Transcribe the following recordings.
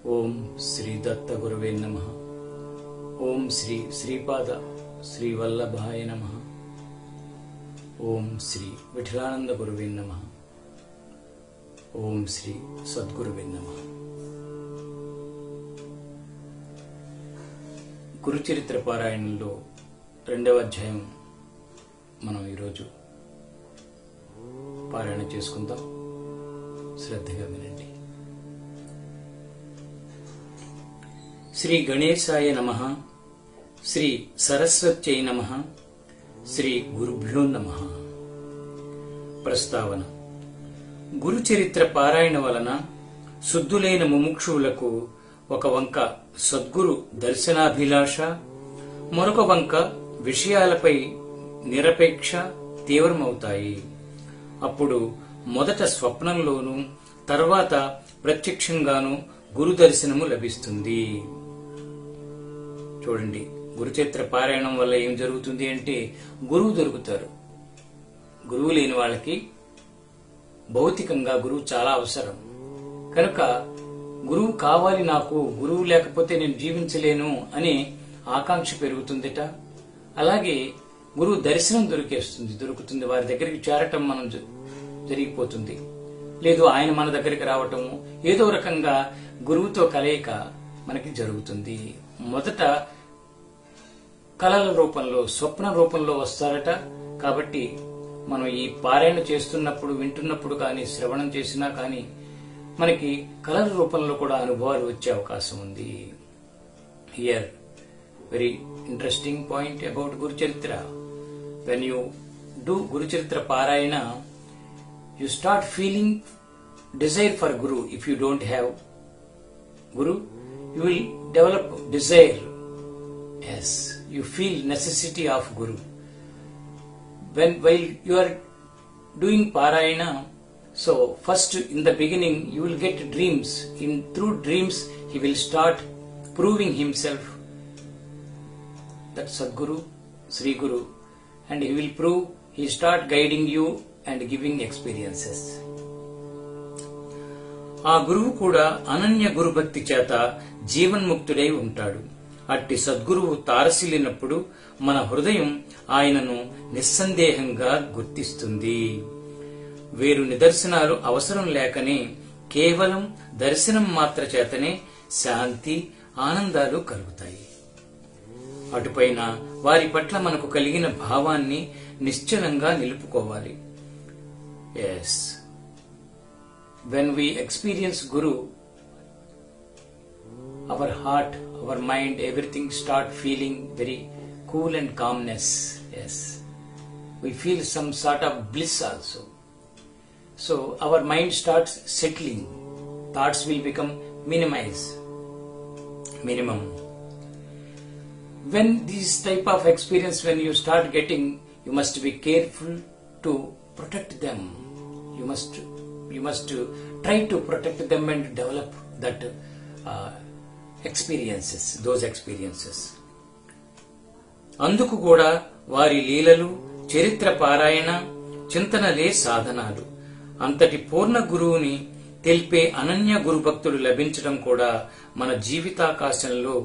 ఓం శ్రీ దత్త గురువే నమః. ఓం శ్రీ శ్రీపాద శ్రీ వల్లభాయ నమః. ఓం శ్రీ విఠలానంద గురువే నమః. ఓం శ్రీ సద్గురువే నమః. గురుచరిత్ర పారాయణంలో 2వ అధ్యాయం మనం ఈరోజు పారాయణ చేసుకుందాం. శ్రద్ధగా వినండి. శ్రీ గణేశాయ నమః. శ్రీ సరస్వత్యై నమః. శ్రీ గురుభ్యో నమః. ప్రస్తావన. గురుచరిత్ర పారాయణ వలన శుద్ధులైన ముముక్షువులకు ఒక వంక సద్గురు దర్శనాభిలాష, మరొక వంక విషయాలపై నిరపేక్ష తీవ్రమవుతాయి. అప్పుడు మొదట స్వప్నంలోనూ తర్వాత ప్రత్యక్షంగానూ గురు దర్శనము లభిస్తుంది. చూడండి, గురుచరిత్ర పారాయణం వల్ల ఏం జరుగుతుంది అంటే గురువు దొరుకుతారు. గురువు లేని వాళ్ళకి భౌతికంగా గురువు చాలా అవసరం. కనుక గురువు కావాలి, నాకు గురువు లేకపోతే నేను జీవించలేను అనే ఆకాంక్ష పెరుగుతుందిట. అలాగే గురువు దర్శనం దొరుకుతుంది. వారి దగ్గరికి చేరటం మనం జరిగిపోతుంది. లేదు ఆయన మన దగ్గరికి రావటము, ఏదో రకంగా గురువుతో కలయిక మనకి జరుగుతుంది. మొదట కళల రూపంలో, స్వప్న రూపంలో వస్తారట. కాబట్టి మనం ఈ పారాయణ చేస్తున్నప్పుడు, వింటున్నప్పుడు కానీ, శ్రవణం చేసినా కానీ మనకి కళల రూపంలో కూడా అనుభవాలు వచ్చే అవకాశం ఉంది. Here very interesting point about Guru Charitra. When you do Guru Charitra పారాయణ, you start feeling desire for Guru. If you don't have Guru, you will develop desire. Yes, you feel necessity of Guru. While you are doing Parayana, so first in the beginning you will get dreams. Through dreams he will start proving himself, that Sadguru, Sri Guru, and he will prove, he start guiding you and giving experiences. ఆ గురువు కూడా అనన్య గురుభక్తి చేత జీవన్ముక్తుడై ఉంటాడు. అట్టి సద్గురువు తారసిల్లినప్పుడు మన హృదయం ఆయనను నిస్సందేహంగా గుర్తిస్తుంది. వేరు నిదర్శనాలు అవసరం లేకనే కేవలం దర్శనం మాత్ర చేతనే శాంతి, ఆనందాలు కలుగుతాయి. అటుపైన వారి పట్ల మనకు కలిగిన భావాన్ని నిశ్చలంగా నిలుపుకోవాలి. Yes, when we experience Guru, our heart, our mind, everything start feeling very cool and calmness. Yes, we feel some sort of bliss also. So our mind starts settling. Thoughts will become minimum. When this type of experience, when you start getting, you must be careful to protect them. You must try to protect them and develop that those experiences. అందుకు కూడా వారి లీలలు, చరిత్ర పారాయణ, చింతనలే సాధనాలు. అంతటి పూర్ణ గురువుని తెలిపే అనన్య గురు భక్తులు లభించడం కూడా మన జీవితాకాశంలో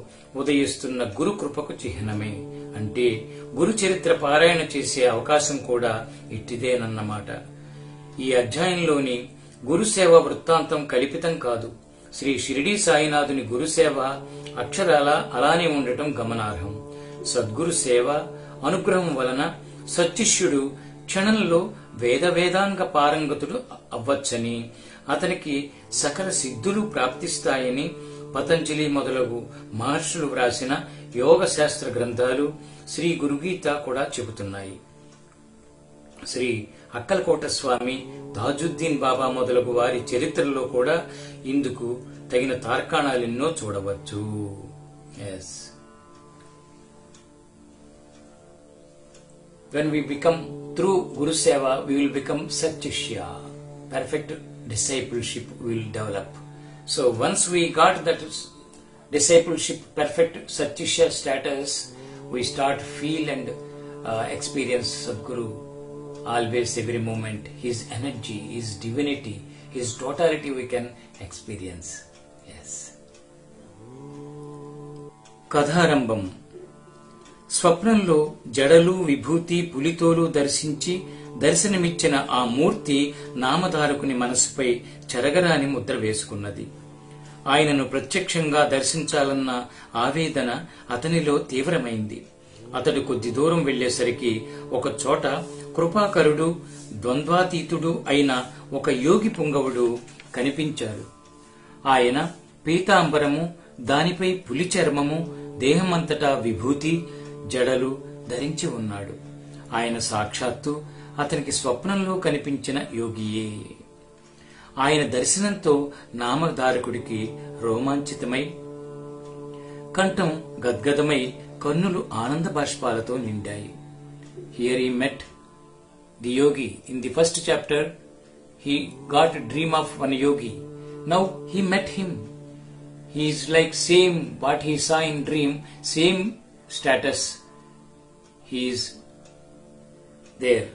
ఉదయిస్తున్న గురు కృపకు చిహ్నమే. అంటే గురు చరిత్ర పారాయణ చేసే అవకాశం కూడా ఇట్టిదేనన్నమాట. ఈ అధ్యాయంలోని గురుసేవ వృత్తాంతం కల్పితం కాదు. శ్రీ షిరిడీ సాయినాథుని గురుసేవ అక్షరాల అలానే ఉండటం గమనార్హం. సద్గురు సేవ అనుగ్రహం వలన సత్శిష్యుడు క్షణంలో వేదాంగ పారంగతుడు అవ్వచ్చని, అతనికి సకల సిద్ధులు ప్రాప్తిస్తాయని పతంజలి మొదలగు మహర్షులు వ్రాసిన యోగ శాస్త్ర గ్రంథాలు, శ్రీ గురుగీత కూడా చెబుతున్నాయి. శ్రీ అక్కలకోట స్వామి, తాజుద్దీన్ బాబా మొదలగు వారి చరిత్రలో కూడా ఇందుకు తగిన తార్కాణాలెన్నో చూడవచ్చు. Yes. When we become through Guru Seva, we will become Satshishya. Perfect discipleship will develop. So once we got that discipleship, perfect Satshishya status, we start feel and experience Sadguru always, every moment. His energy, His divinity, His totality we can experience. Yes. కథారంభం. స్వప్నంలో జడలు విభూతి పులితోలు దర్శించి దర్శనమిచ్చిన ఆ మూర్తి నామధారకుని మనసుపై చెరగరాని ముద్ర వేసుకున్నది. ఆయనను ప్రత్యక్షంగా దర్శించాలన్న ఆవేదన అతనిలో తీవ్రమైంది. అతడు కొద్ది దూరం వెళ్లేసరికి ఒక చోట కృపాకరుడు ద్వంద్వాతీతుడు అయిన ఒక యోగి పుంగవుడు కనిపించాడు. ఆయన పీతాంబరము, దానిపై పులి చర్మము, దేహమంతటా విభూతి, జడలు ధరించి ఉన్నాడు. ఆయన సాక్షాత్తు అతనికి స్వప్నంలో కనిపించిన యోగియే. ఆయన దర్శనంతో నామధారకుడికి రోమాంచితమై, కంఠం గద్గదమై, కన్నులు ఆనంద బాష్పాలతో నిండాయి. Here he met the yogi. In the first chapter, he got a dream of one yogi. Now he met him. He is like same what he saw in dream, same status. He is there.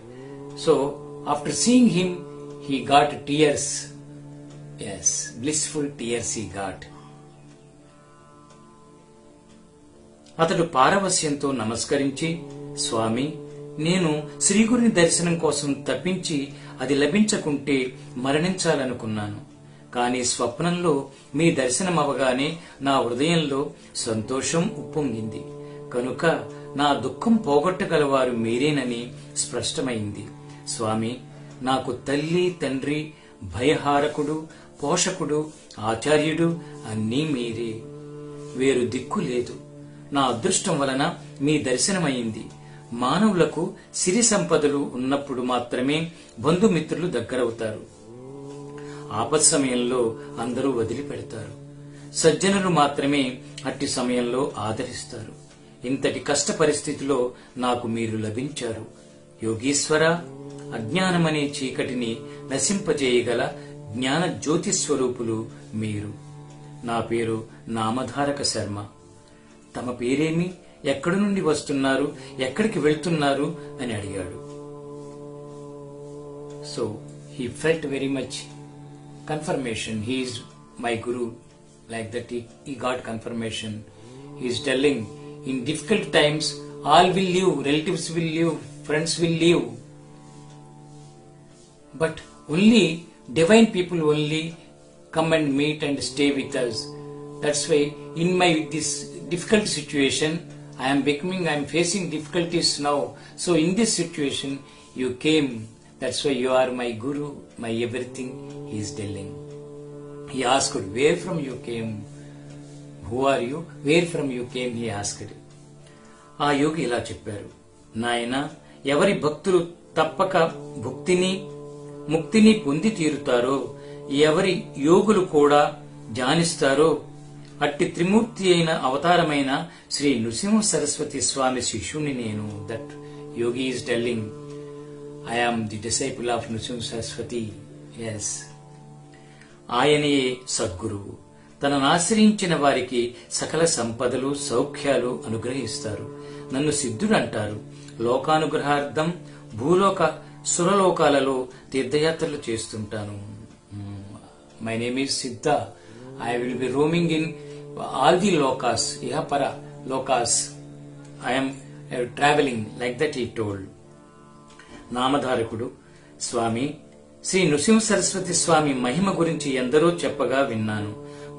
So after seeing him, he got tears. Yes, blissful tears he got. అతడు పారవస్యంతో నమస్కరించి, స్వామి, నేను శ్రీగురుని దర్శనం కోసం తప్పించి అది లభించకుంటే మరణించాలనుకున్నాను. కాని స్వప్నంలో మీ దర్శనమవగానే నా హృదయంలో సంతోషం ఉప్పొంగింది. కనుక నా దుఃఖం పోగొట్టగలవారు మీరేనని స్పష్టమైంది. స్వామి, నాకు తల్లి, తండ్రి, భయహారకుడు, పోషకుడు, ఆచార్యుడు అన్నీ మీరే. వేరు దిక్కు లేదు. నా అదృష్టం వలన మీ దర్శనమైంది. మానవులకు సిరి సంపదలు ఉన్నప్పుడు మాత్రమే బంధుమిత్రులు దగ్గరవుతారు. ఆపత్ సమయంలో అందరూ వదిలిపెడతారు. సజ్జనులు మాత్రమే అట్టి సమయంలో ఆదరిస్తారు. ఇంతటి కష్ట పరిస్థితిలో నాకు మీరు లభించారు. యోగీశ్వర, అజ్ఞానమనే చీకటిని నశింపజేయగల జ్ఞాన జ్యోతి స్వరూపులు మీరు. నా పేరు నామధారక శర్మ. తమ పేరేమి, ఎక్కడి నుండి వస్తున్నారు, ఎక్కడికి వెళ్తున్నారు అని అడిగాడు. So he felt very much confirmation. He is my guru. Like that he got confirmation. He is telling, in difficult times all will leave, relatives will leave, friends will leave, but only divine people only come and meet and stay with us. That's why in my this difficult situation I am facing difficulties now. So in this situation you came. That's why you are my guru, my everything. He is telling. He asked, where from you came? Who are you? Where from you came? He asked. ఆ యోగి ఇలా చెప్పారు, నాయన, ఎవరి భక్తులు తప్పక భుక్తిని ముక్తిని పొంది తీరుతారో, ఎవరి యోగులు కూడా ధ్యానిస్తారో, అట్టి త్రిమూర్తి అయిన అవతారమైన శ్రీ నృసింహ సరస్వతి స్వామి శిష్యుని నేను. That yogi is telling, I am the disciple of Nrusimha Saraswati. Yes, ఆయనే సద్గురువు. తనను ఆశ్రయించిన వారికి సకల సంపదలు సౌఖ్యాలు అనుగ్రహిస్తారు. నన్ను సిద్ధుడు అంటారు. లోకానుగ్రహార్థం భూలోక సురలోకాలలో తీర్థయాత్రలు చేస్తుంటాను. My name is Siddha. I will be roaming in all the లోకాస్, ఇహపర లోకాస్. ఐ am traveling like that, he told. నామధారకుడు, స్వామి, శ్రీ నృసింహ సరస్వతి స్వామి మహిమ గురించి ఎందరో చెప్పగా విన్నాను.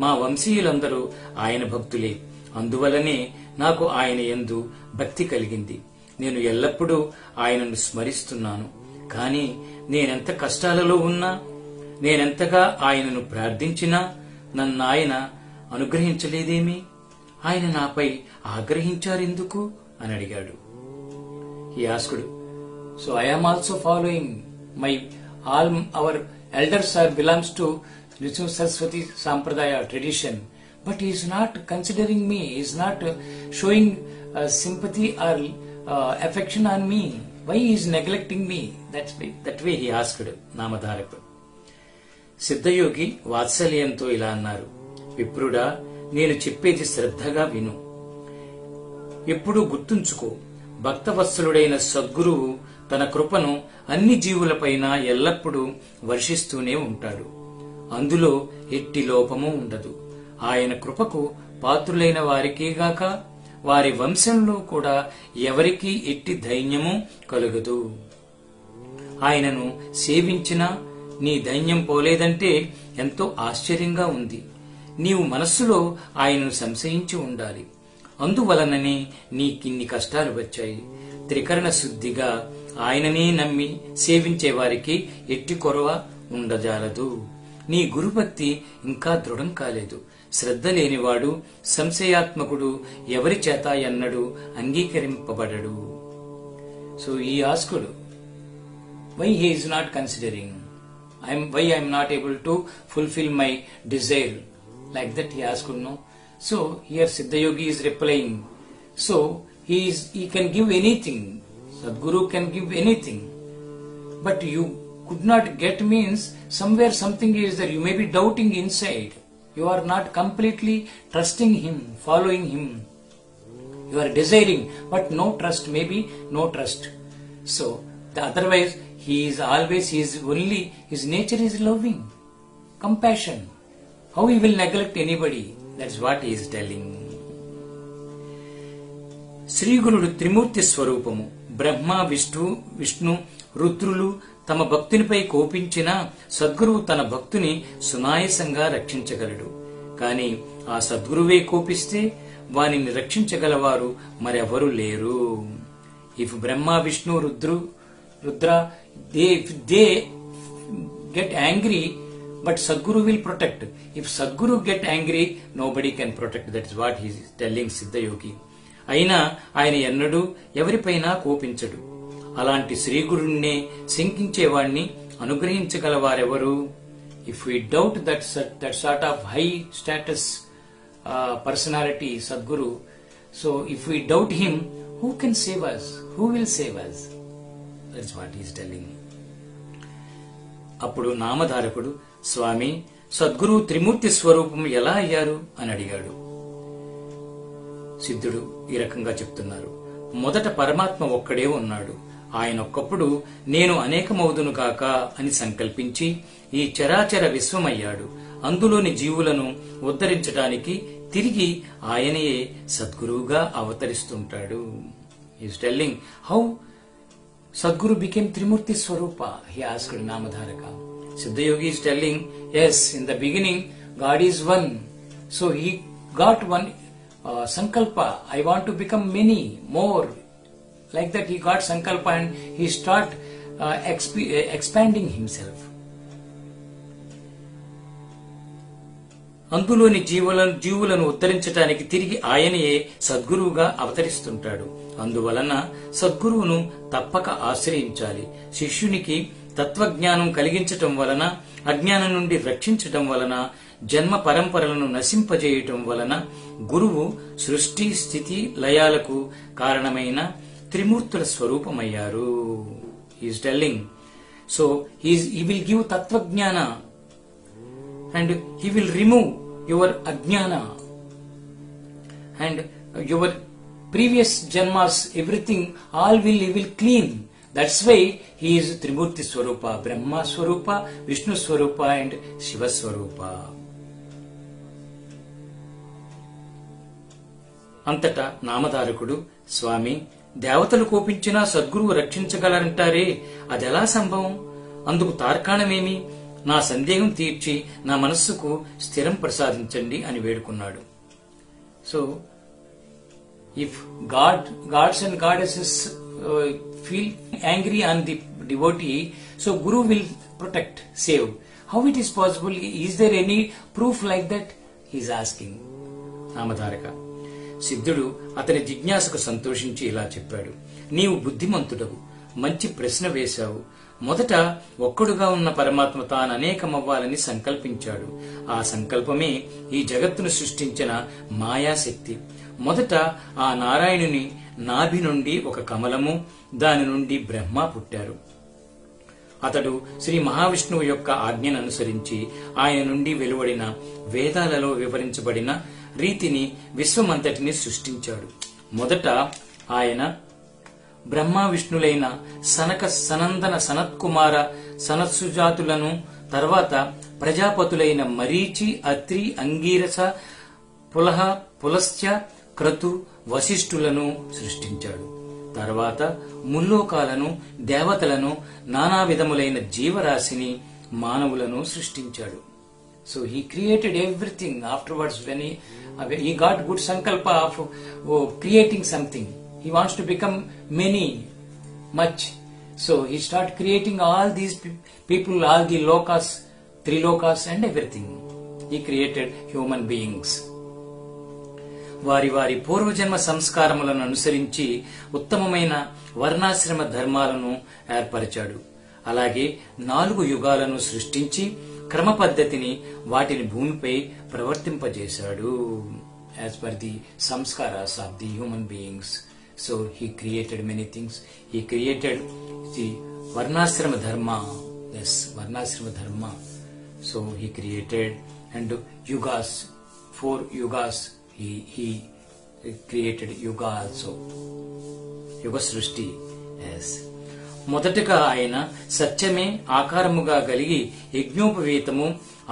మా వంశీయులందరూ ఆయన భక్తులే. అందువలనే నాకు ఆయన యందు భక్తి కలిగింది. నేను ఎల్లప్పుడూ ఆయనను స్మరిస్తున్నాను. కాని నేనెంత కష్టాలలో ఉన్నా, నేనెంతగా ఆయనను ప్రార్థించినా నన్ను ఆయన అనుగ్రహించలేదేమి? ఆయన నాపై ఆగ్రహించారెందుకు అని అడిగాడు. He asked, so I am also following all our elders belongs to Nృసింహ Saraswati Sampradaya tradition, but he is not considering me, he is not showing sympathy or affection on me. Why he is neglecting me? That way he asked నామధారకుడు. సిద్ధయోగి వాత్సల్యంతో ఇలా అన్నారు, విప్రుడా, నేను చెప్పేది శ్రద్ధగా విను. ఎప్పుడూ గుర్తుంచుకో, భక్తవత్సలుడైన సద్గురువు తన కృపను అన్ని జీవులపైన ఎల్లప్పుడూ వర్షిస్తూనే ఉంటాడు. అందులో ఎట్టి లోపము ఉండదు. ఆయన కృపకు పాత్రులైన వారికేగాక వారి వంశంలో కూడా ఎవరికీ ఎట్టి ధైర్యము కలుగదు. ఆయనను సేవించినా నీ ధైర్యం పోలేదంటే ఎంతో ఆశ్చర్యంగా ఉంది. నీవు మనస్సులో ఆయనను సంశయించి ఉండాలి. అందువలననే నీకిన్ని కష్టాలు వచ్చాయి. త్రికరణ శుద్ధిగా ఆయననే నమ్మి సేవించే వారికి ఎట్టి కొరవ ఉండజాలదు. నీ గురుభక్తి ఇంకా దృఢం కాలేదు. శ్రద్ధ లేనివాడు సంశయాత్మకుడు ఎవరి చేత ఎన్నడూ అంగీకరింపబడడు. సో ఈ ఆస్కుడు why he is not considering, why I am not able to fulfill my desire, like that he asked, no. So here Siddhayogi is replying, so he can give anything, Sadguru can give anything, but you could not get means somewhere something is there. You may be doubting inside. You are not completely trusting him, following him. You are desiring, but no trust, maybe no trust. So otherwise he is always, his nature is loving, compassion. How he will neglect anybody? That's what he is telling. శ్రీగురుడు త్రిమూర్తి స్వరూపము. బ్రహ్మ, విష్ణు, రుద్రులు తమ భక్తునిపై కోపించిన సద్గురువు తన భక్తుని సునాయసంగా రక్షించగలడు. కాని ఆ సద్గురువే కోపిస్తే వానిని రక్షించగలవారు మరెవరూ లేరు. If Brahma, Vishnu, Rudra, they get angry, but Sadguru will protect. If Sadguru get angry, nobody can protect. That is what he is telling Siddhayogi. అయినా ఆయన ఎన్నడూ ఎవరిపైనా కోపించడు. అలాంటి శ్రీగురుణ్ణే శంకించేవాణ్ణి అనుగ్రహించగలవారెవరు? If we doubt that sort of high status personality, Sadguru, so if we doubt him, who can save us? Who will save us? That's what he is telling. అప్పుడు నామధారకుడు, స్వామి, సద్గురు త్రిమూర్తి స్వరూపం ఎలా అయ్యారు అని అడిగాడు. సిద్ధుడు ఈ రకంగా చెప్తున్నారు. మొదట పరమాత్మ ఒక్కడే ఉన్నాడు. ఆయనొక్కప్పుడు నేను అనేకమవుదును కాక అని సంకల్పించి ఈ చరాచర విశ్వమయ్యాడు. అందులోని జీవులను ఉద్ధరించడానికి తిరిగి ఆయనయే సద్గురువుగా అవతరిస్తుంటాడు. He is telling how Sadguru became Trimurti Swarupa. He asked Namadharaka. Siddhayogi is telling, yes, in the beginning God is one. So he got one sankalpa. I want to become many, more. Like that he got sankalpa and he start expanding himself. అందులోని జీవులను ఉద్ధరించడానికి తిరిగి ఆయనయే సద్గురువుగా అవతరిస్తుంటాడు. అందువలన సద్గురువును తప్పక ఆశ్రయించాలి. శిష్యునికి తత్వజ్ఞానం కలిగించటం వలన, అజ్ఞానం నుండి రక్షించటం వలన, జన్మ పరంపరలను నశింపజేయటం వలన గురువు సృష్టి, స్థితి, లయాలకు కారణమైన త్రిమూర్తుల స్వరూపమయ్యారు. He is telling. So he will give tatvajnana and he will remove your ajnana and your previous janmas, everything, all he will clean. That's why he is Trimurti Swarupa, Brahma Swarupa, Vishnu Swarupa and Shiva Swarupa. అంతటా నామధారకుడు, స్వామి, దేవతలు కోపించినా సద్గురువు రక్షించగలరంటారే, అదెలా సంభవం? అందుకు తార్కాణమేమి? నా సందేహం తీర్చి నా మనస్సుకు స్థిరం ప్రసాదించండి అని వేడుకున్నాడు. So if gods and goddesses feel angry on the devotee, so Guru will protect, save. How it is possible? Is there any proof like that? He is asking నామధారక. సిద్ధుడు అతని జిజ్ఞాసకు సంతోషించి ఇలా చెప్పాడు. నీవు బుద్ధిమంతుడవు, మంచి ప్రశ్న వేశావు. మొదట ఒక్కడుగా ఉన్న పరమాత్మ తాను అనేకమవ్వాలని సంకల్పించాడు. ఆ సంకల్పమే ఈ జగత్తును సృష్టించిన మాయాశక్తి. మొదట ఆ నారాయణుని నాభి నుండి ఒక కమలము, దాని నుండి బ్రహ్మ పుట్టారు. అతడు శ్రీ మహావిష్ణువు యొక్క ఆజ్ఞను అనుసరించి ఆయన నుండి వెలువడిన వేదాలలో వివరించబడిన రీతిని విశ్వమంతటిని సృష్టించాడు. మొదట ఆయన బ్రహ్మ విష్ణులైన సనక, సనందన, సనత్కుమార, సనత్సుజాతులను, తర్వాత ప్రజాపతులైన మరీచి, అత్రి, అంగీరస, పులహ, పులస్త్య, క్రతు, వశిష్ఠులను సృష్టించాడు. తర్వాత ముల్లోకాలను, దేవతలను, నానా విధములైన జీవరాశిని, మానవులను సృష్టించాడు. So he created everything. Afterwards, when he got good sankalpa of creating something, he wants to become much. So he started creating all these people, all the lokas, trilokas and everything. He created human beings. వారి వారి పూర్వజన్మ సంస్కారములను అనుసరించి ఉత్తమమైన వర్ణాశ్రమ ధర్మాలను ఏర్పరిచాడు. అలాగే 4 యుగాలను సృష్టించి క్రమ పద్ధతిని వాటిని భూమిపై ప్రవర్తింపజేశాడు. యాజ్ పర్ ది సంస్కారాస్ of the human beings. So he created many things. He created the వర్ణాశ్రమ ధర్మ. ఎస్, వర్ణాశ్రమ ధర్మ. సో హీ క్రియేటెడ్ అండ్ యుగాస్, 4 యుగాస్. He created yuga also. యుగ సృష్టి. yes. మొదటగా ఆయన సత్యమే ఆకారముగా కలిగి యజ్ఞోపవీతము,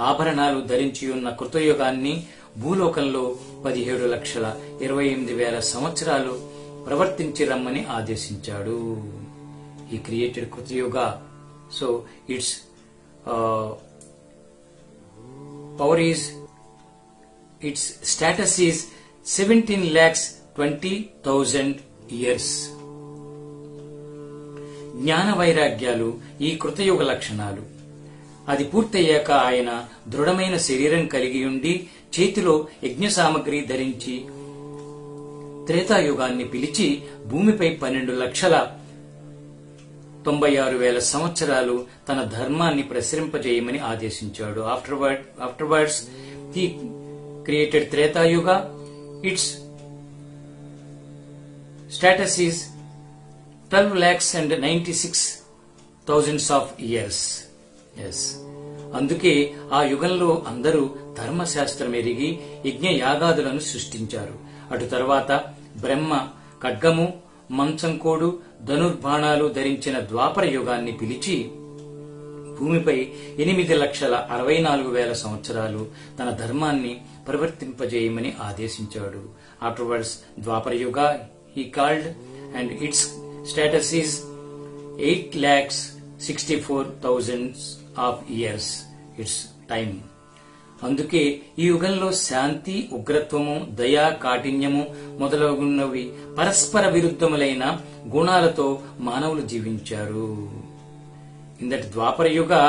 ఆభరణాలు ధరించి ఉన్న కృతయుగాన్ని భూలోకంలో 17,28,000 సంవత్సరాలు ప్రవర్తించి రమ్మని ఆదేశించాడు. He created కృతయుగా. So its power is, its status is 17,20,000 years. జ్ఞాన వైరాగ్యాలు ఈ కృతయుగ లక్షణాలు. అది పూర్తయ్యాక ఆయన దృఢమైన శరీరం కలిగి ఉండి చేతిలో యజ్ఞ సామగ్రి ధరించి త్రేతాయుగాన్ని పిలిచి భూమిపై 12,96,000 సంవత్సరాలు తన ధర్మాన్ని ప్రసరింపజేయమని ఆదేశించాడు. Afterwards, he created Treta Yuga. Its status is 12,96,000 years. Yes. అందుకే ఆ యుగంలో అందరూ ధర్మశాస్త్రం ఎరిగి యజ్ఞ యాగాదులను సృష్టించారు. అటు తర్వాత బ్రహ్మ ఖడ్గము, మంచంకోడు, ధనుర్బాణాలు ధరించిన ద్వాపర యుగాన్ని పిలిచి భూమిపై 8,64,000 సంవత్సరాలు తన ధర్మాన్ని ప్రవర్తింపజేయమని ఆదేశించాడు. ఆఫ్టర్వర్డ్స్ ద్వాపర యుగ he called and its status is 8,64,000 of years. Its time. అందుకే ఈ యుగంలో శాంతి, ఉగ్రత్వము, దయ, కాఠిన్యము మొదలగున్నవి పరస్పర విరుద్ధములైన గుణాలతో మానవులు జీవించారు. In that Dwapara Yuga,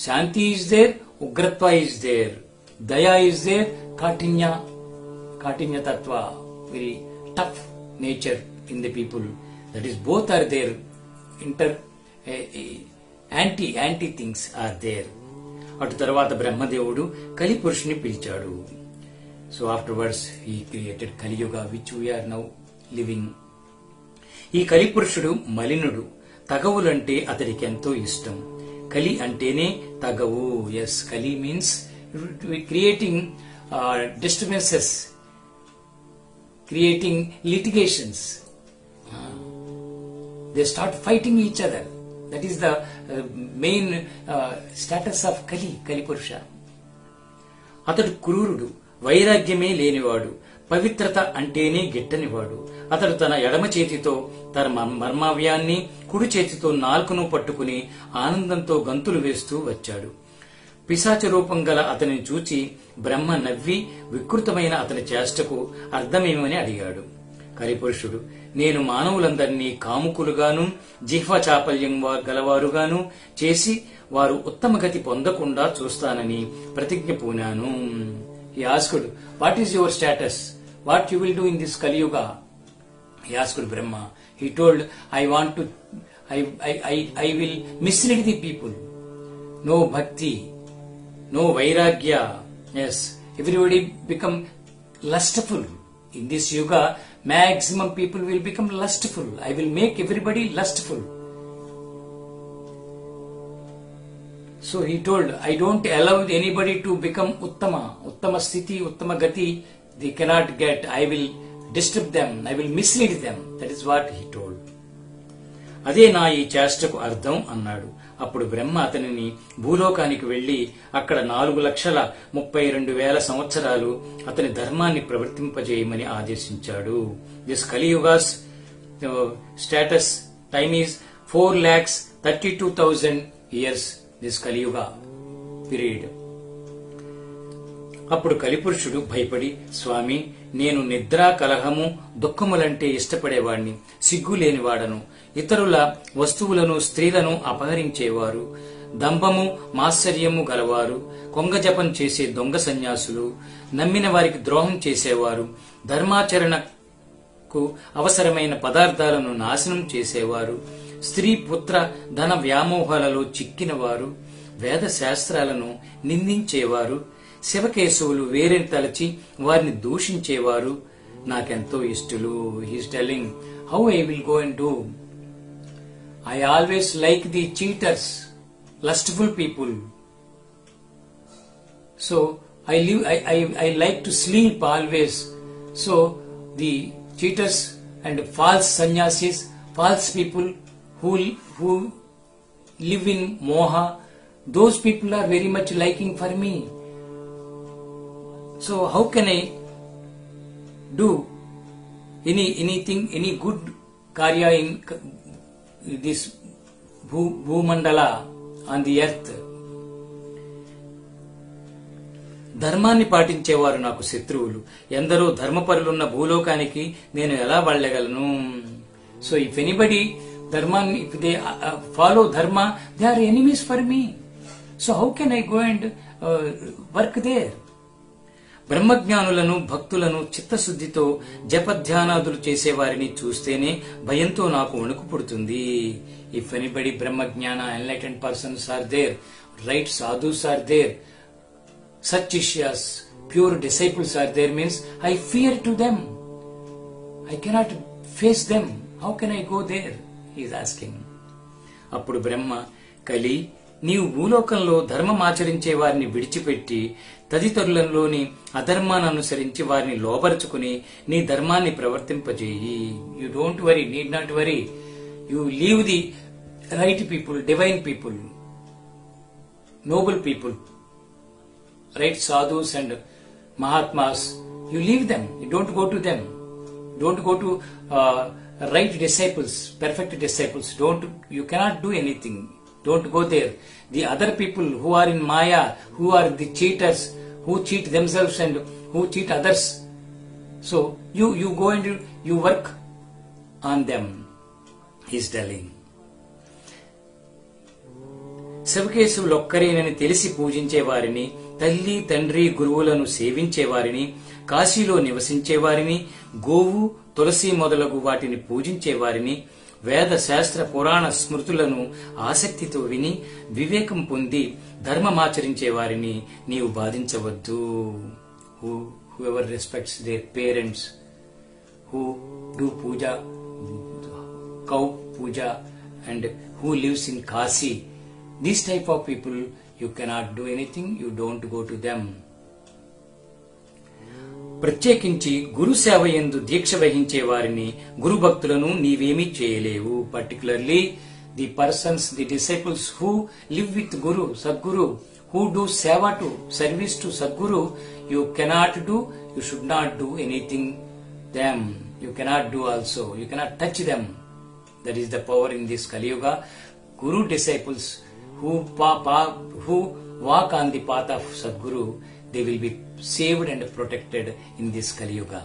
Shanti is there, Ugratva is there, Daya is there, Katinya Tattva, very tough nature in the people. That is, both are there, anti things are there. అటు తర్వాత బ్రహ్మదేవుడు కలి పురుషుని పిలిచాడు. So afterwards he created Kaliyuga, which we are now living. ఈ కలి పురుషుడు మలినుడు. తగవులంటే అతడికి ఎంతో ఇష్టం. కలి అంటేనే తగవు. ఎస్, కలి means creating disturbances, creating litigations. They start fighting each other. That is the main status of కలి పురుష. అతడు క్రూరుడు, వైరాగ్యమే లేనివాడు, పవిత్రత అంటేనే గిట్టనివాడు. అతడు తన ఎడమ చేతితో తన మర్మావ్యాన్ని, కుడి చేతితో నాలుకను పట్టుకుని ఆనందంతో గంతులు వేస్తూ వచ్చాడు. పిశాచ రూపం గల అతనిని చూచి బ్రహ్మ నవ్వి వికృతమైన అతని చేష్టకు అర్థమేమని అడిగాడు. కలిపురుషుడు, నేను మానవులందరినీ కాముకులుగాను, జిహ్వ చాపల్యం గలవారుగాను చేసి వారు ఉత్తమ గతి పొందకుండా చూస్తానని ప్రతిజ్ఞ పూనాను. He asked, what is your status? What you will do in this Kali Yuga? He asked Brahma. He told, I will mislead the people. No bhakti, no vairagya. Yes, everybody become lustful. In this yuga, maximum people will become lustful. I will make everybody lustful. So he told, I don't allow anybody to become uttama sthiti, uttama gati. They cannot get. I will disturb them. I will mislead them. That is what he told. అదే నా ఈ చేష్టకు అర్థం అన్నాడు. అప్పుడు బ్రహ్మ అతనిని భూలోకానికి వెళ్లి అక్కడ 4,32,000 సంవత్సరాలు అతని ధర్మాన్ని ప్రవర్తింపజేయమని ఆదేశించాడు. దిస్ కలియుగాస్ status time is 4,32,000 years. This కలియుగ పీరియడ్. అప్పుడు కలిపురుషుడు భయపడి, స్వామి, నేను నిద్ర, కలహము, దుఃఖములంటే ఇష్టపడేవాణ్ణి, సిగ్గు లేనివాడను, ఇతరుల వస్తువులను, స్త్రీలను అపహరించేవారు, దంభము, మాత్సర్యము గలవారు, కొంగజపం చేసే దొంగ సన్యాసులు, నమ్మిన వారికి ద్రోహం చేసేవారు, ధర్మాచరణకు అవసరమైన పదార్థాలను నాశనం చేసేవారు, స్త్రీ పుత్ర ధన వ్యామోహాలలో చిక్కినవారు, వేద శాస్త్రాలను నిందించేవారు, శివకేశవులు వేరేని తలచి వారిని దూషించేవారు నాకెంతో ఇష్టలు. He's telling how I will go and do. I always like the cheaters, lustful people. So I like to sleep always. So the cheaters and false sannyasis, false people who live in moha, those people are very much liking for me. So how can I do anything, any good karya in this bhumandala on the earth? ధర్మాన్ని పాటించేవారు నాకు శత్రువులు, ఎందరో ధర్మపరులున్న భూలోకానికి నేను ఎలా వెళ్ళగలను? So if anybody ధర్మాన్ని, if they follow ధర్మ, they are enemies for me. So how can I go and work there? బ్రహ్మజ్ఞానులను, భక్తులను చిత్తశుద్ధితో జపధ్యానాదులు చేసేవారిని చూస్తేనే భయంతో నాకు వణుకు పుడుతుంది. ఇఫ్ ఎనీబడి బ్రహ్మజ్ఞాన, enlightened persons are there, right sadhus are there, such Shishyas, pure disciples are there, means I fear to them. I cannot face them. How can I go there? He is asking. అప్పుడు బ్రహ్మ, కలి, నీవు భూలోకంలో ధర్మం ఆచరించే వారిని విడిచిపెట్టి తదితరులలోని అధర్మాన్ని అనుసరించి వారిని లోబరుచుకుని నీ ధర్మాన్ని ప్రవర్తింపజేయి. You don't worry, need not worry. You leave the right people, divine people, noble people, right sadhus and mahatmas, you leave them, you don't go to them, don't go to right disciples, perfect disciples, you cannot do anything, don't go there. The other people who are in maya, who are the cheaters, who cheat themselves and who cheat others, so you go and you work on them, he is telling. శివకేశవులొక్కరేనని తెలిసి పూజించే వారిని, తల్లి తండ్రి గురువులను సేవించే వారిని, కాశీలో నివసించే వారిని, గోవు తులసి మొదలగు వాటిని పూజించే వారిని, వేద శాస్త్ర పురాణ స్మృతులను ఆసక్తితో విని వివేకం పొంది ధర్మమాచరించే వారిని నీవు బాధించవద్దు. whoever respects their parents, who do puja, cow puja, and who lives in Kasi, these type of people, you cannot do anything, you don't go to them. ప్రత్యేకించి గురు సేవ యందు దీక్ష వహించే వారిని, గురు భక్తులను నీవేమీ చేయలేవు. Particularly the persons, the disciples who live with Guru, Sadguru, who do seva to, service to Sadguru, you cannot do, you should not do anything them. You cannot do also, you cannot touch them. That is the power in this Kali Yuga. Guru disciples who walk on the path of Sadguru, they will be saved and protected in this Kali Yuga.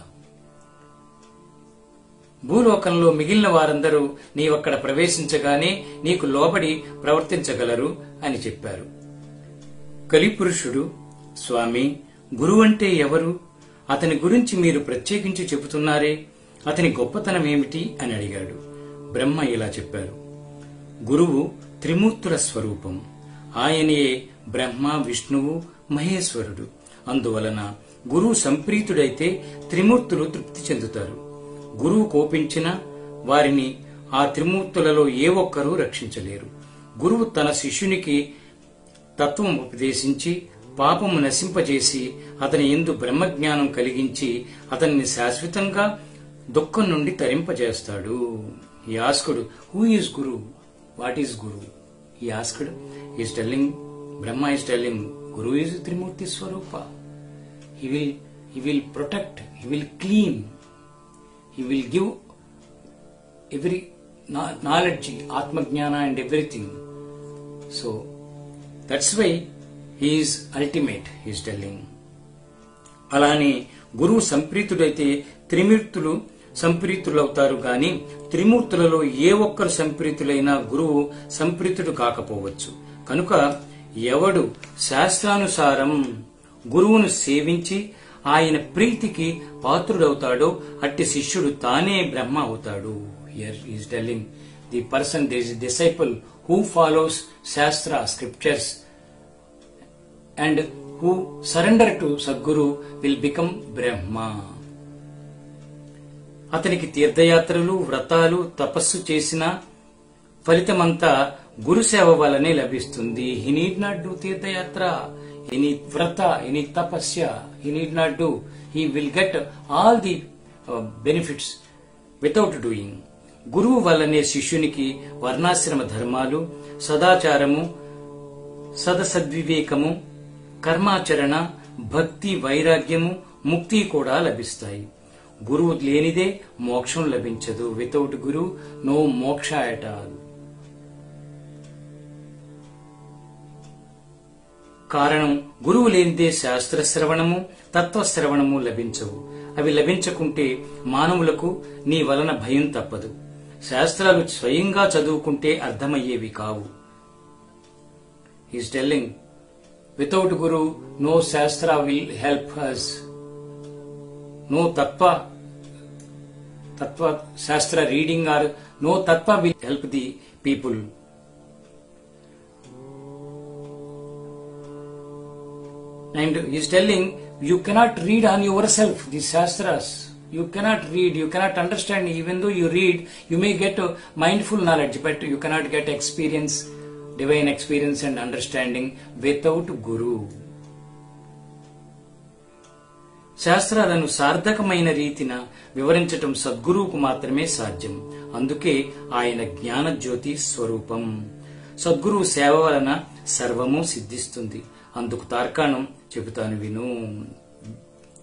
భూలోకంలో మిగిలిన వారందరూ నీవక్కడ ప్రవేశించగానే నీకు లోబడి ప్రవర్తించగలరు అని చెప్పారు. కలిపురుషుడు, స్వామి, గురువు అంటే ఎవరు? అతని గురించి మీరు ప్రత్యేకించి చెబుతున్నారే, అతని గొప్పతనం ఏమిటి అని అడిగాడు. బ్రహ్మ ఇలా చెప్పారు. గురువు త్రిమూర్తుల స్వరూపం. ఆయనే బ్రహ్మ, విష్ణువు, మహేశ్వరుడు. అందువలన గురువు సంప్రీతుడైతే త్రిమూర్తులు తృప్తి చెందుతారు. గురువు కోపించిన వారిని ఆ త్రిమూర్తులలో ఏ ఒక్కరూ రక్షించలేరు. గురువు తన శిష్యునికి తత్వం ఉపదేశించి పాపము నశింపజేసి అతని యందు బ్రహ్మజ్ఞానం కలిగించి అతన్ని శాశ్వతంగా దుఃఖం నుండి తరింపజేస్తాడు. ఈ ఆస్కుడు, who is guru? What is guru? He asked, Brahma is telling, Guru is Trimurti Swarupa. He will protect, he will clean, he will give every knowledge, Atma Jnana and everything. So that's why he is ultimate, he is telling. అలానే గురువు సంప్రీతుడైతే త్రిమూర్తులు సంప్రీతులవుతారు గాని త్రిమూర్తులలో ఏ ఒక్కరు సంప్రీతులైనా గురువు సంప్రీతుడు కాకపోవచ్చు. కనుక ఎవడు శాస్త్రానుసారం గురువును సేవించి ఆయన ప్రీతికి పాత్రుడవుతాడో అట్టి శిష్యుడు తానే బ్రహ్మ అవుతాడు. Here he is telling the person, this disciple who follows శాస్త్ర scriptures and who surrender to Sadguru will become Brahma. అతనికి తీర్థయాత్రలు, వ్రతాలు, తపస్సు చేసిన ఫలితమంతా గురుసేవ వల్లనే లభిస్తుంది. He need not do తీర్థయాత్ర, he need vrata, he need tapasya, he need not do. He will get all the benefits without doing. గురువు వల్లనే శిష్యునికి వర్ణాశ్రమ ధర్మాలు, సదాచారము, సదసద్వివేకము, కర్మాచరణ, భక్తి, వైరాగ్యము, ముక్తి కూడా లభిస్తాయి. గురువు లేనిదే మోక్షం లభించదు. వితౌట్ గురు నో మోక్ష ఎట్ ఆల్. కారణం గురువు లేనిదే శాస్త్ర శ్రవణము, తత్వశ్రవణము లభించవు. అవి లభించకుంటే మానవులకు నీ వలన భయం తప్పదు. శాస్త్రాలు స్వయంగా చదువుకుంటే అర్థమయ్యేవి కావు. He is telling, without Guru, no Shastra will help us. No Tattva Shastra reading or no Tattva will help the people. And he is telling, you cannot read on yourself these Shastras. You cannot read, you cannot understand. Even though you read, you may get mindful knowledge, but you cannot get experience, divine experience and understanding without Guru. శాస్త్రాలను సార్థకమైన రీతిన వివరించటం సద్గురువుకు మాత్రమే సాధ్యం. అందుకే ఆయన జ్ఞానజ్యోతి స్వరూపం. సద్గురువు సేవ వలన సర్వము సిద్ధిస్తుంది. అందుకు తార్కాణం చెబుతాను విను.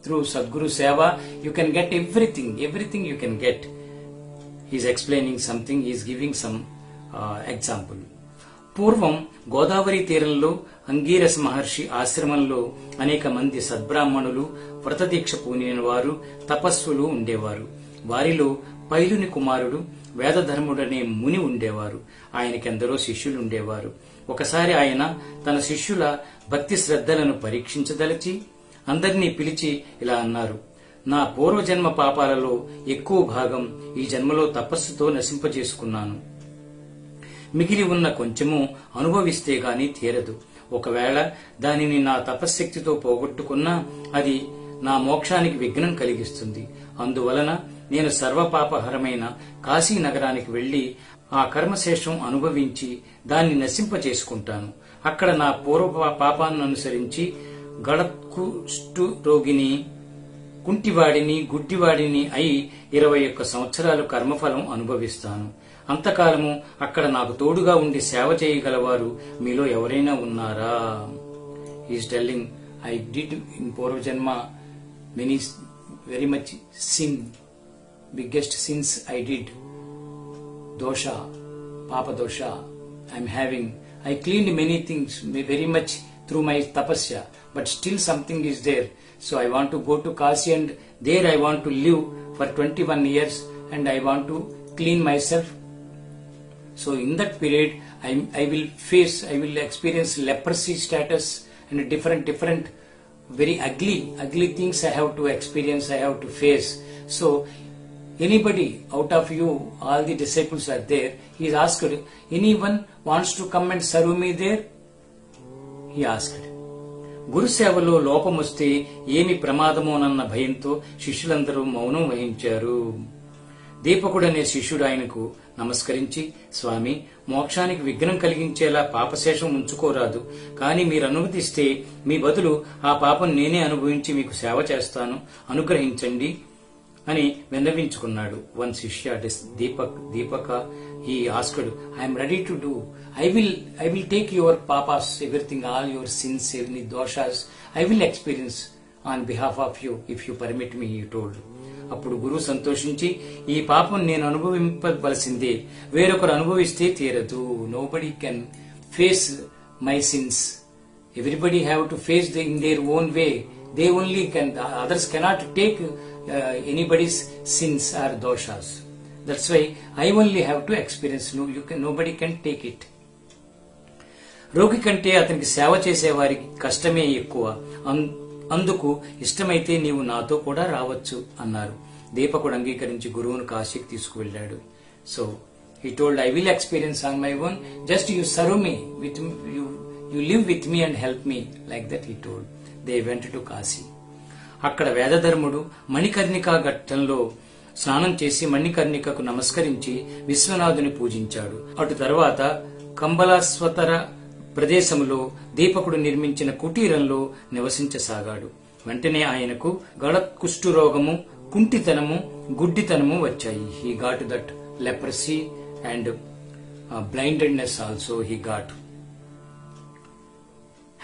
Through Sadguru seva you can get everything you can get. He's explaining something, he's giving some example. పూర్వం గోదావరి తీరంలో అంగీరస మహర్షి ఆశ్రమంలో అనేక మంది సద్బ్రాహ్మణులు, వ్రతదీక్ష పూనిన వారు, తపస్సులు ఉండేవారు. వారిలో పైలుని కుమారుడు వేదధర్ముడనే ముని ఉండేవారు. ఆయనకెందరో శిష్యులుండేవారు. ఒకసారి ఆయన తన శిష్యుల భక్తి శ్రద్ధలను పరీక్షించదలచి అందరినీ పిలిచి ఇలా అన్నారు: నా పూర్వజన్మ పాపాలలో ఎక్కువ భాగం ఈ జన్మలో తపస్సుతో నశింపజేసుకున్నాను. మిగిలి ఉన్న కొంచెము అనుభవిస్తే గాని తీరదు. ఒకవేళ దానిని నా తపశ్శక్తితో పోగొట్టుకున్నా అది నా మోక్షానికి విఘ్నం కలిగిస్తుంది. అందువలన నేను సర్వపాపహరమైన కాశీ నగరానికి వెళ్లి ఆ కర్మశేషం అనుభవించి దాన్ని నశింపచేసుకుంటాను. అక్కడ నా పూర్వ పాపాన్ని అనుసరించి గడకుష్టు రోగిని, కుంటివాడిని, గుడ్డివాడిని అయి 21 సంవత్సరాలు కర్మఫలం అనుభవిస్తాను. అంతకాలము అక్కడ నాకు తోడుగా ఉండి సేవ చేయగలవారు మీలో ఎవరైనా ఉన్నారా? He's telling, I did in పూర్వజన్మ many very much sin, biggest sins I did. దోష, పాప దోష I'm having. I cleaned many things very much through my tapasya, but still something is there. So I want to go to Kashi and there I want to live for 21 years and I want to clean myself. So in that period I will experience leprosy status and different very ugly things I have to experience, I have to face. So anybody out of you, all the disciples are there. He is asked, anyone wants to come and serve me there? He asked. గురు సేవలో లోపం వస్తే ఏమి ప్రమాదమోనన్న భయంతో శిష్యులందరూ మౌనం వహించారు. దీపకుడనే శిష్యుడు ఆయనకు నమస్కరించి, స్వామి, మోక్షానికి విఘ్నం కలిగించేలా పాపశేషం ఉంచుకోరాదు. కానీ మీరు అనుమతిస్తే మీ బదులు ఆ పాపం నేనే అనుభవించి మీకు సేవ చేస్తాను, అనుగ్రహించండి అని విన్నవించుకున్నాడు. వన్ శిష్య దీపక he asked, I am ready to do. I will take your papas, everything, all your sins, any doshas, I will experience on behalf of you if you permit me, he told. అప్పుడు గురువు సంతోషించి, ఈ పాపం నేను అనుభవింపవలసిందే, వేరొకరు అనుభవిస్తే తీరదు. Nobody can face my since. Everybody have to face in their own way. They only can, others cannot take anybody's sins or doshas. That's why I only have to experience. Nobody can take it. రోగి కంటే అతనికి సేవ చేసేవారికి కష్టమే ఎక్కువ. అందుకు ఇష్టమైతే నీవు నాతో కూడా రావచ్చు అన్నారు. దీపకుడు అంగీకరించి గురువును కాశీకి తీసుకువెళ్లాడు. So he told, I will experience on my own. Just you serve me, you live with me and help me. Like that he told. They went to Kasi. అక్కడ వేదధర్ముడు మణికర్ణికా ఘట్టంలో స్నానం చేసి మణికర్ణికకు నమస్కరించి విశ్వనాథుని పూజించాడు. అటు తర్వాత కంబలాస్వతర ప్రదేశంలో దీపకుడు నిర్మించిన కుటీరంలో నివసించసాగాడు. వెంటనే ఆయనకు గళ కుష్ఠరోగము, కుంటితనము, గుడ్డితనము వచ్చాయి. He got that leprosy and blindness also he got.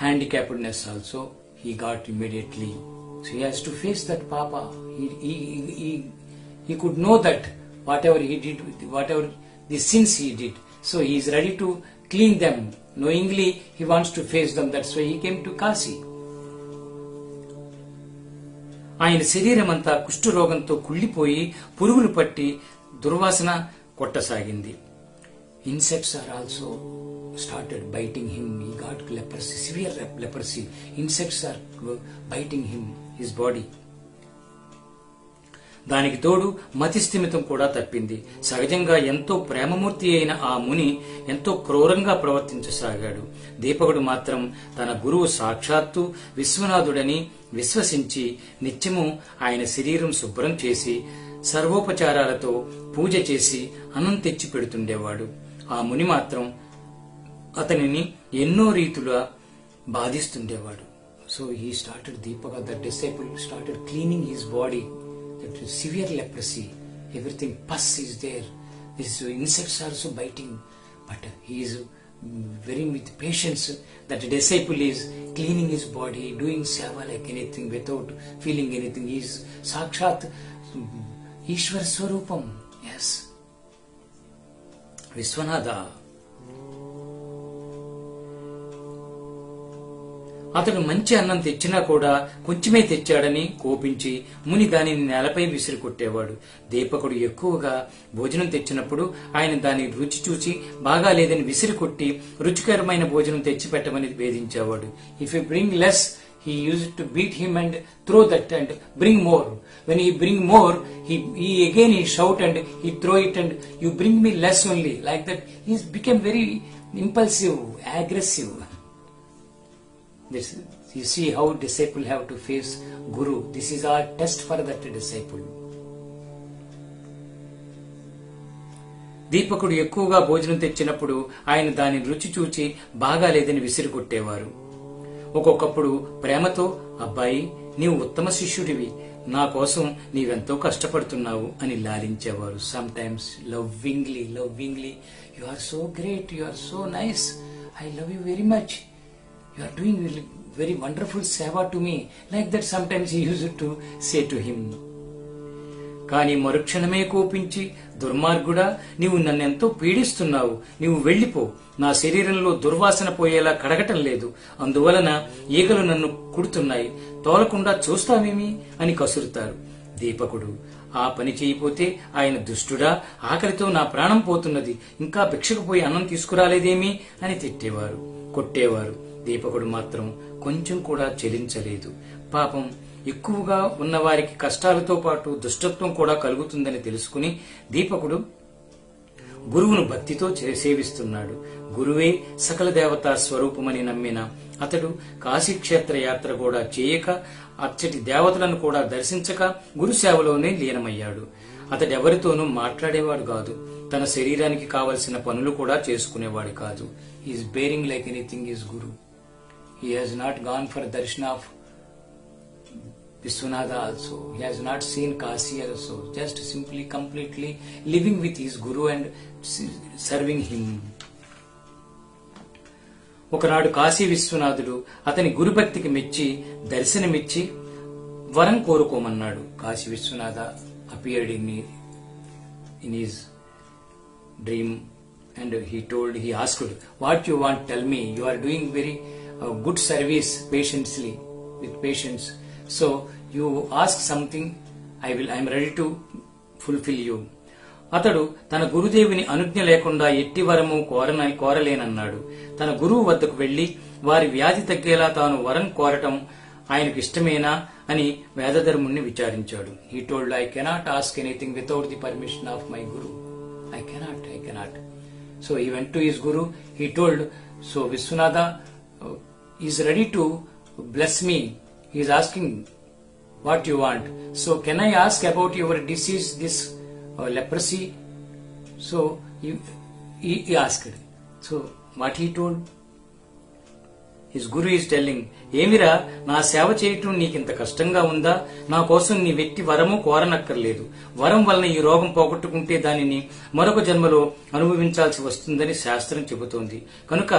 Handicappedness also he got immediately. So he has to face that papa. He could know that whatever he did, whatever the sins he did, so he is ready to clean them. Knowingly he wants to face them. That's why he came to Kasi. ఆయన శరీరమంతా కుష్ఠరోగంతో కుళ్ళిపోయి పురుగులు పట్టి దుర్వాసన కొట్టసాగింది. Insects are also started biting him. He got leprosy, severe leprosy. Insects are biting him, his body. దానికి తోడు మతిస్థిమితం కూడా తప్పింది. సహజంగా ఎంతో ప్రేమమూర్తి అయిన ఆ ముని ఎంతో క్రూరంగా ప్రవర్తించసాగాడు. దీపకుడు మాత్రం తన గురువు సాక్షాత్తు విశ్వనాథుడని విశ్వసించి నిత్యము ఆయన శరీరం శుభ్రం చేసి సర్వోపచారాలతో పూజ చేసి అన్నం తెచ్చి పెడుతుండేవాడు. ఆ ముని మాత్రం అతనిని ఎన్నో రీతులా బాధిస్తుండేవాడు. So he started Deepaka, the disciple started cleaning his body. That severe leprosy, everything pus is there. These insects are also biting, but he is very with patience. That disciple is cleaning his body, doing seva like anything without feeling anything. He is Sakshat Ishwar Swarupam. Yes, Vishwanatha. అతడు మంచి అన్నం తెచ్చినా కూడా కొంచెమే తెచ్చాడని కోపించి ముని దానిని నేలపై విసిరి కొట్టేవాడు. దీపకుడు ఎక్కువగా భోజనం తెచ్చినప్పుడు ఆయన దాని రుచి చూచి బాగా లేదని విసిరి కొట్టి రుచికరమైన భోజనం తెచ్చి పెట్టమని వేధించేవాడు. If you bring less, he used to beat him and throw that and bring more. When he bring more, he again he shout and he throw it and you bring me less only. Like that he became very impulsive, aggressive. This, you see how disciple have to face Guru. This is our test for that disciple. దీపకుడు ఎక్కువగా భోజనం తెచ్చినప్పుడు ఆయన దాని రుచి చూచి బాగా లేదని విసిరి కొట్టేవారు. ఒక్కొక్కప్పుడు ప్రేమతో, అబ్బాయి నీవు ఉత్తమ శిష్యుడివి, నా కోసం నీవెంతో కష్టపడుతున్నావు అని లాలించేవారు. Sometimes lovingly, you are so great, you are so nice, I love you very much, you are doing very wonderful seva to me. Like that sometimes he used to say to him. కానీ మరుక్షణమే కోపించి, దుర్మార్గుడా నీవు నన్నెంతో పీడిస్తున్నావు, నీవు వెళ్లిపో, నా శరీరంలో దుర్వాసన పోయేలా కడగటం లేదు, అందువలన ఈగలు నన్ను కుడుతున్నాయి, తోలకుండా చూస్తావేమి అని కసురుతారు. దీపకుడు ఆ పని చేయపోతే ఆయన దుష్టుడా, ఆకలితో నా ప్రాణం పోతున్నది, ఇంకా భిక్షకు పోయి అన్నం తీసుకురాలేదేమి అని తిట్టేవారు, కొట్టేవారు. దీపకుడు మాత్రం కొంచెం కూడా చెలించలేదు. పాపం ఎక్కువగా ఉన్నవారికి కష్టాలతో పాటు దుష్టత్వం కూడా కలుగుతుందని తెలుసుకుని దీపకుడు గురువును భక్తితో సేవిస్తున్నాడు. గురువే సకల దేవతా స్వరూపమని నమ్మిన అతడు కాశీక్షేత్ర యాత్ర కూడా చేయక, అచ్చటి దేవతలను కూడా దర్శించక గురు సేవలోనే లీనమయ్యాడు. అతడెవరితోనూ మాట్లాడేవాడు కాదు, తన శరీరానికి కావలసిన పనులు కూడా చేసుకునేవాడు కాదు. Is bearing like anything is guru. He has not gone for darshan of Vishwanatha also. He has not seen Kasi also. Just simply, completely living with his Guru and serving him. ఒకనాడు కాశీ విశ్వనాథుడు అతని గురుభక్తికి మెచ్చి దర్శనమిచ్చి వరం కోరుకోమన్నాడు. Kashi Viswanatha appeared in his dream and he asked, what you want, tell me. You are doing very good service patiently, with patience. So you ask something, I am ready to fulfill you. అతడు తన గురుదేవుని అనుజ్ఞ లేకుండా ఎట్టి వరము కోరలేనన్నాడు. తన గురువు వద్దకు వెళ్లి వారి వ్యాధి తగ్గేలా తాను వరం కోరటం ఆయనకు ఇష్టమేనా అని వేదధర్ముణ్ణి విచారించాడు. He told, I cannot ask anything without the permission of my guru. I cannot. So he went to his guru. He told, so Vishwanatha is ready to bless me. He is asking what you want. So can I ask about your disease, this leprosy? So he asked. So what he told? His guru is telling, ఏమిరా నా సేవ చేయటం నీకింత కష్టంగా ఉందా? నా కోసం నీ వ్యక్తి వరము కోరనక్కర్లేదు. వరం వలన ఈ రోగం పోగొట్టుకుంటే దానిని మరొక జన్మలో అనుభవించాల్సి వస్తుందని శాస్త్రం చెబుతోంది. కనుక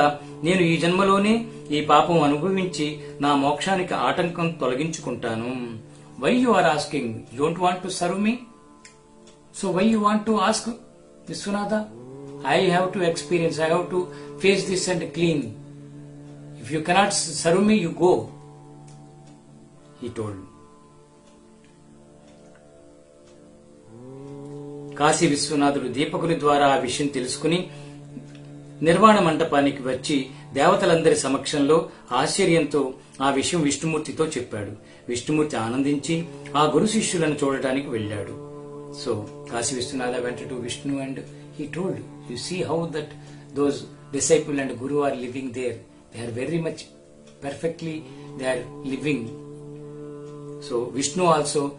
నేను ఈ జన్మలోనే ఈ పాపం అనుభవించి నా మోక్షానికి ఆటంకం తొలగించుకుంటాను. Why you are asking? You don't want to serve me? So why you want to ask, Vishwanatha? I have to experience, I have to face this and clean. If you cannot serve me, you go, he told. Kashi విశ్వనాథుడు దీపకుని ద్వారా ఆ విషయం తెలుసుకుని నిర్వాణ మంటపానికి వచ్చి దేవతలందరి సమక్షంలో ఆశ్చర్యంతో ఆ విషయం విష్ణుమూర్తితో చెప్పాడు. విష్ణుమూర్తి ఆనందించి ఆ గురు శిష్యులను చూడటానికి వెళ్లాడు. So Kasi Vishwanatha went to Vishnu and he told, you see how that those disciple and guru are living there. They are very much perfectly, they are living. So Vishnu also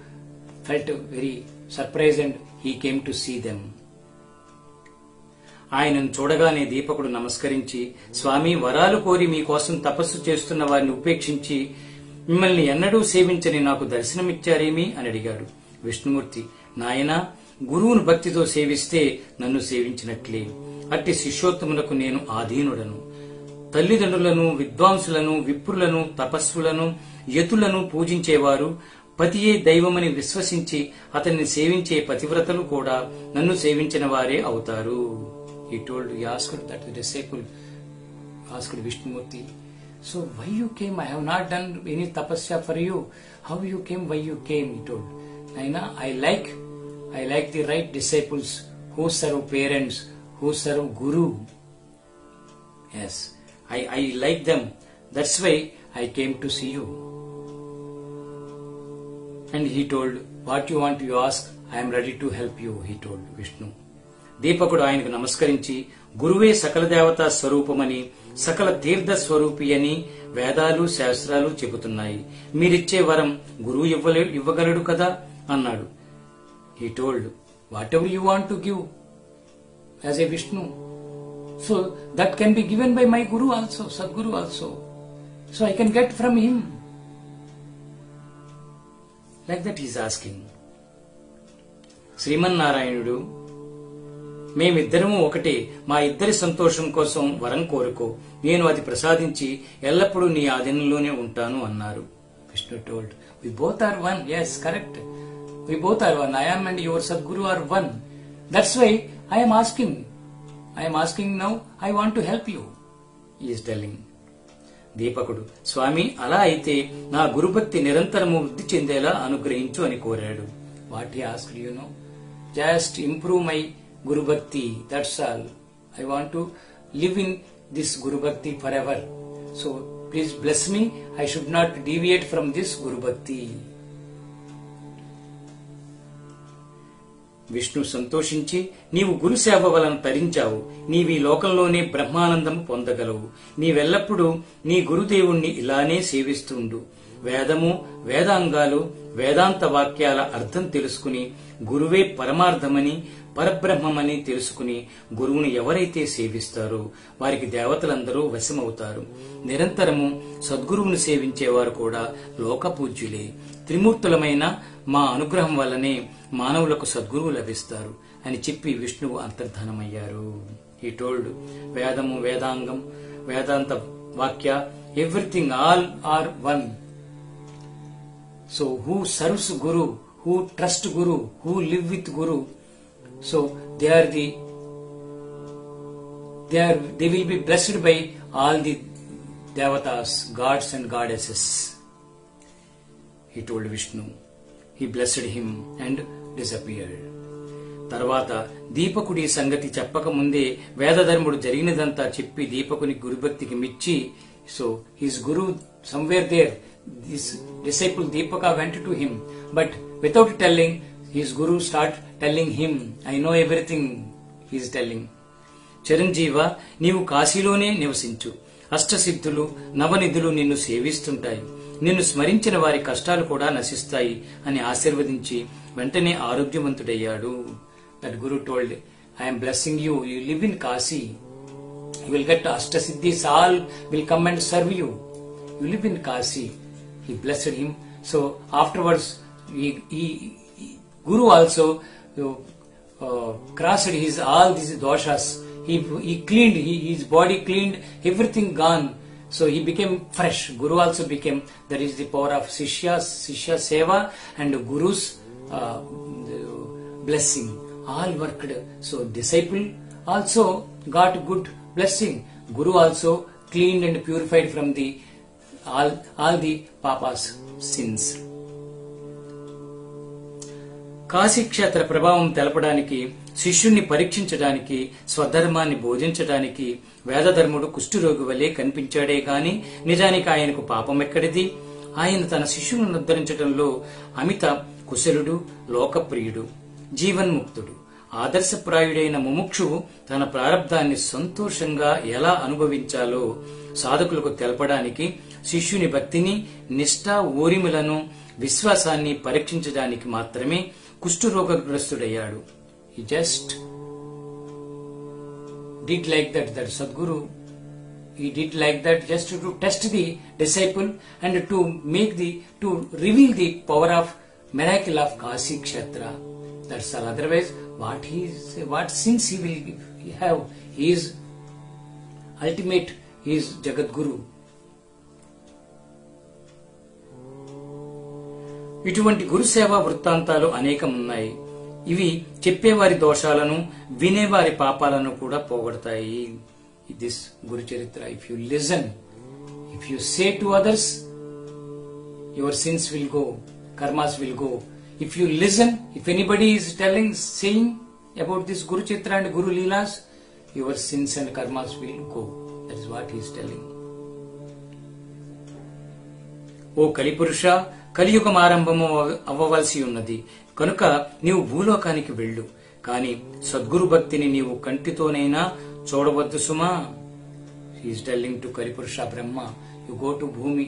felt very surprised and he came to see them. ఆయనను చూడగానే దీపకుడు నమస్కరించి, స్వామి, వరాలు కోరి మీకోసం తపస్సు చేస్తున్న వారిని ఉపేక్షించి మిమ్మల్ని ఎన్నడూ సేవించని నాకు దర్శనమిచ్చారేమి అని అడిగాడు. విష్ణుమూర్తి, నాయనా, గురువును భక్తితో సేవిస్తే నన్ను సేవించినట్లే. అట్టి శిష్యోత్తములకు నేను ఆధీనుడను. తల్లిదండ్రులను, విద్వాంసులను, విప్రులను, తపస్సులను, యతులను పూజించేవారు పతియే దైవమని విశ్వసించి అతన్ని సేవించే పతివ్రతలు కూడా నన్ను సేవించిన వారే అవుతారు. He told, he asked that the disciple asked Vishnumurti, so why you came? I have not done any tapasya for you. How you came? Why you came? He told, Naina, I like the right disciples who serve parents, who serve Guru. Yes, I like them. That's why I came to see you. And he told, what you want to ask? I am ready to help you, he told Vishnu. దీపకుడు ఆయనకు నమస్కరించి, గురువే సకల దేవతా స్వరూపమని, సకల తీర్థ స్వరూపి అని వేదాలు శాస్త్రాలు చెబుతున్నాయి. మీరిచ్చే వరం గురువు ఇవ్వగలడు కదా అన్నాడు. He told, whatever you want to give as a Vishnu, so that can be given by my Guru also, Sadguru also. So I can get from him. Like that he is asking. శ్రీమన్నారాయణుడు, మేమిద్దరము ఒకటే, మా ఇద్దరి సంతోషం కోసం వరం కోరుకో, నేను అది ప్రసాదించి ఎల్లప్పుడూ నీ ఆధీనంలోనే ఉంటాను అన్నారు. Vishnu told, we both are one. Yes, correct. We both are one. I am and your Sadguru are one. That's why I am asking. Now, I want to help you, he is telling. దీపకుడు, స్వామి, అలా అయితే నా గురుభక్తి నిరంతరము వృద్ధి చెందేలా అనుగ్రహించు అని కోరాడు. What he asked, you know, just improve my Guru Bhakti, that's all. I want to live in this Guru Bhakti forever. So please bless me. I should not deviate from this Guru Bhakti. Vishnu సంతోషించి, నీవు గురు సేవ వలన తరించావు. Navy లోకంలోనే బ్రహ్మానందం పొందగలవు. నీవెల్లప్పుడూ నీ గురుదేవుణ్ణి ఇలానే సేవిస్తుండు. వేదము, వేదాంగాలు, వేదాంత వాక్యాల అర్థం తెలుసుకుని గురువే పరమార్థమని పరబ్రహ్మమని తెలుసుకుని గురువుని ఎవరైతే సేవిస్తారో వారికి దేవతలందరూ వశమవుతారు. నిరంతరము సద్గురువుని సేవించేవారు కూడా లోకపూజ్యులే. త్రిమూర్తులమైన మా అనుగ్రహం వల్లనే మానవులకు సద్గురువు లభిస్తారు అని చెప్పి విష్ణువు అంతర్ధానమయ్యారు. ఈ టోల్డ్ వేదము, వేదాంగం, వేదాంత వాక్య, everything, all are one. So who serves Guru, who trust Guru, who live with Guru, so they will be blessed by all the devatas, gods and goddesses. He told Vishnu. He blessed him and disappeared. తర్వాత దీపకుడి సంగతి చెప్పక ముందే వేదధర్ముడు జరిగినదంతా చెప్పి దీపకుని గురుభక్తికి మెచ్చి, so his Guru somewhere there, this disciple Deepaka went to him, but without telling, his Guru start telling him, I know everything, he is telling. Chiranjeeva, నీవు కాశీలోనే నివసించు. అష్టసిద్ధులు, నవనిధులు నిన్ను సేవిస్తుంటాయి. నిన్ను స్మరించిన వారి కష్టాలు కూడా నశిస్తాయి అని ఆశీర్వదించి వెంటనే ఆరోగ్యవంతుడయ్యాడు. That Guru told, I am blessing you, you live in Kasi, you will get Ashtasiddhis, all will come and serve you. You live in Kasi. He blessed him. So afterwards, Guru also crossed his all these doshas. He cleaned, his body cleaned, everything gone. So he became fresh. Guru also became, that is the power of Shishya Seva and Guru's blessing. All worked. So disciple also got good blessing. Guru also cleaned and purified from the all the papa's sins. కాశీక్షేత్ర ప్రభావం తెలపడానికి, శిష్యుణ్ణి పరీక్షించడానికి, స్వధర్మాన్ని బోధించడానికి వేదధర్ముడు కుష్ఠరోగి వలె కనిపించాడే గాని నిజానికి ఆయనకు పాపం ఎక్కడిది? ఆయన తన శిష్యులను ఉద్ధరించడంలో అమిత కుశలుడు, లోకప్రియుడు, జీవన్ముక్తుడు. ఆదర్శప్రాయుడైన ముముక్షువు తన ప్రారబ్ధాన్ని సంతోషంగా ఎలా అనుభవించాలో సాధకులకు తెలపడానికి, శిష్యుని భక్తిని, నిష్ఠ, ఓరిములను, విశ్వాసాన్ని పరీక్షించడానికి మాత్రమే కుష్ఠరోగగ్రస్తుడయ్యాడు. He just did like that Sadguru, he did like that just to test the disciple and to reveal the power of miracle of Kasi Kshetra. That's all. Otherwise, what sins he will have? He is ultimate, he is Jagat Guru. ఇటువంటి గురుసేవా వృత్తాంతాలు అనేకమున్నాయి. ఇవి చెప్పేవారి దోషాలను, వినేవారి పాపాలను కూడా పోగొడతాయి. This గురు చరిత్ర. If you listen, if you say to others, your sins will go, karmas will go. If you listen, if anybody is saying about this Guru Chitra and Guru Leelas, your sins and karmas will go. That is what he is telling. ఓ కలిపురుష, కలియుగం ఆరంభము అవ్వవలసి ఉన్నది కనుక నీవు భూలోకానికి వెళ్ళు. కాని సద్గురు భక్తిని నీవు కంటితోనైనా చూడవద్దు సుమా. He is telling to Kalipurusha Brahma, you go to Bhumi,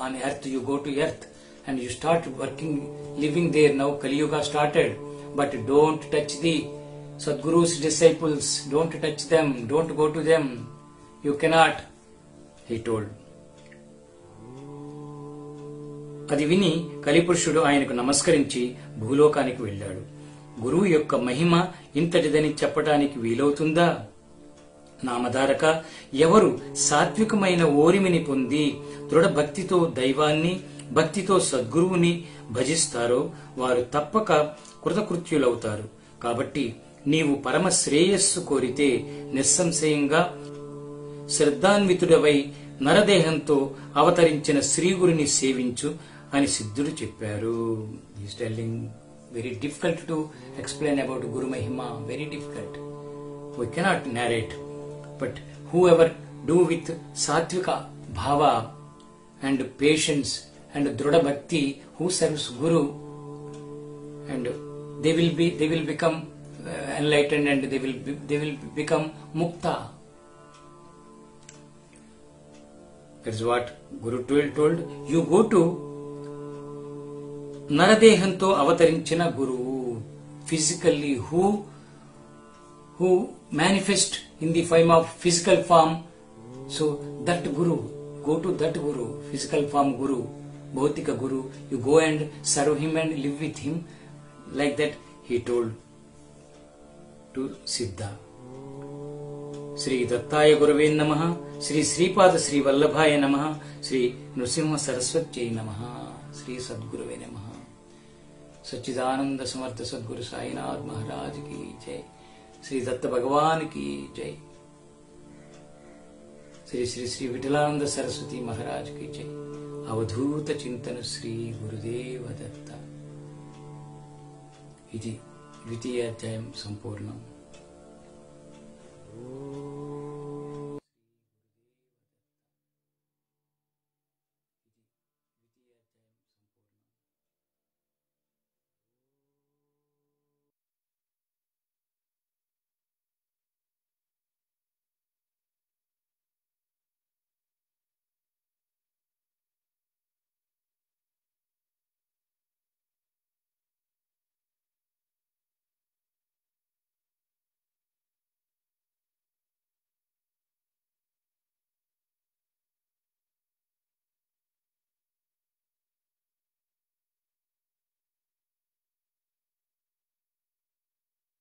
on earth you go to earth. And you start working, living there. Now Kali Yuga started, but don't touch the Sadguru's disciples, don't touch them, don't go to them, you cannot, he told. అది విని కలిపురుషుడు ఆయనకు నమస్కరించి భూలోకానికి వెళ్ళాడు. గురువు యొక్క మహిమ ఇంతటిదని చెప్పడానికి వీలవుతుందా? నామధారక, ఎవరు సాత్వికమైన ఓరిమిని పొంది దృఢ భక్తితో దైవాన్ని, భక్తితో సద్గురువుని భజిస్తారో వారు తప్పక కృతకృత్యులవుతారు. కాబట్టి నీవు పరమ శ్రేయస్సు కోరితే నిస్సంశయంగా శ్రద్ధాన్వితుడవై నరదేహంతో అవతరించిన శ్రీగురుని సేవించు అని సిద్ధుడు చెప్పారు. Is telling very difficult to explain about Guru Mahima, very difficult. We cannot narrate, but whoever do with satvika bhava and patience and Drudha Bhakti, who serves Guru, and they will become enlightened and they will become mukta. That's what Guru told. You go to నరదేహంతో అవతరించిన గురువు, physically who manifest in the frame of physical form. So that guru, go to that guru, physical form guru, bhautika guru, you go and serve him and live with him. Like that he told to Siddha. Sri Dattaya Gurave Namaha, Sri Sripada Sri Vallabhaya Namaha, Sri Nrsimha Saraswati Namaha, Sri Sadgurave Namaha. Sachidananda Samartha Sadguru Sainath Maharaj ki jai, Sri Datta Bhagavan ki jai, Shri Shri Shri Vithalananda Saraswati Maharaj की जय. अवधूत चिंतन श्री गुरुदेव दत्त. इति द्वितीय अध्यायं संपूर्णम्.